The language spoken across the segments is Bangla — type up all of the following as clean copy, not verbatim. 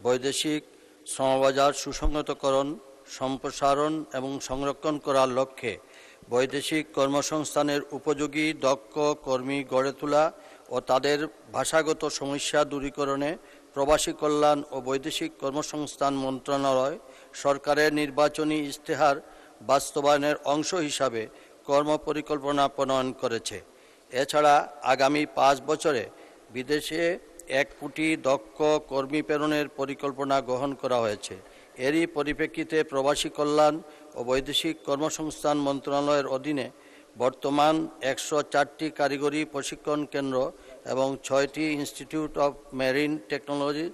বৈদেশিক শ্রমবাজার সুসংহতকরণ, সম্প্রসারণ এবং সংরক্ষণ করার লক্ষ্যে বৈদেশিক কর্মসংস্থানের উপযোগী দক্ষ কর্মী গড়ে তোলা ও তাদের ভাষাগত সমস্যা দূরীকরণে প্রবাসী কল্যাণ ও বৈদেশিক কর্মসংস্থান মন্ত্রণালয় সরকারের নির্বাচনী ইশতেহার বাস্তবায়নের অংশ হিসাবে কর্মপরিকল্পনা প্রণয়ন করেছে। এছাড়া আগামী 5 বছরে বিদেশে 1 কোটি দক্ষ কর্মী প্রেরণের পরিকল্পনা গ্রহণ করা হয়েছে। এরই পরিপ্রেক্ষিতে প্রবাসী কল্যাণ ও বৈদেশিক কর্মসংস্থান মন্ত্রণালয়ের অধীনে বর্তমান 104টি কারিগরি প্রশিক্ষণ কেন্দ্র এবং 6টি ইনস্টিটিউট অফ মেরিন টেকনোলজি,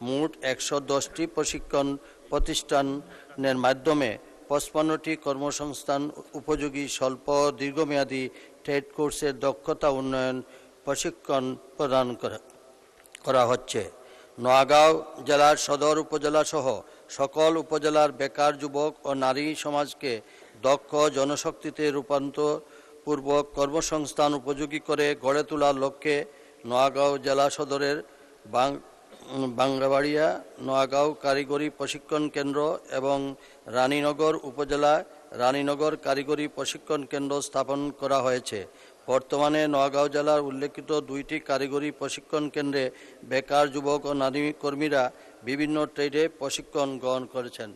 মোট 110টি প্রশিক্ষণ প্রতিষ্ঠানের মাধ্যমে 55টি কর্মসংস্থান উপযোগী স্বল্প দীর্ঘমেয়াদী ট্রেড কোর্সের দক্ষতা উন্নয়ন প্রশিক্ষণ প্রদান করা হচ্ছে। নোয়াগাঁও জেলার সদর উপজেলা সহ সকল উপজেলার বেকার যুবক ও নারী সমাজকে দক্ষ জনশক্তিতে রূপান্তরপূর্বক কর্মসংস্থান উপযোগী করে গড়ে তোলার লক্ষ্যে নোয়াগাঁও জেলা সদরের বাংলাবাড়িয়া নোয়াগাঁও কারিগরি প্রশিক্ষণ কেন্দ্র এবং রানীনগর উপজেলা রানীনগর কারিগরি প্রশিক্ষণ কেন্দ্র স্থাপন করা হয়েছে। বর্তমানে নোয়াগাঁও জেলার উল্লেখিত 2টি কারিগরি প্রশিক্ষণ কেন্দ্রে বেকার যুবক ও নারী কর্মীরা বিভিন্ন ট্রেডে প্রশিক্ষণ গ্রহণ করেছেন।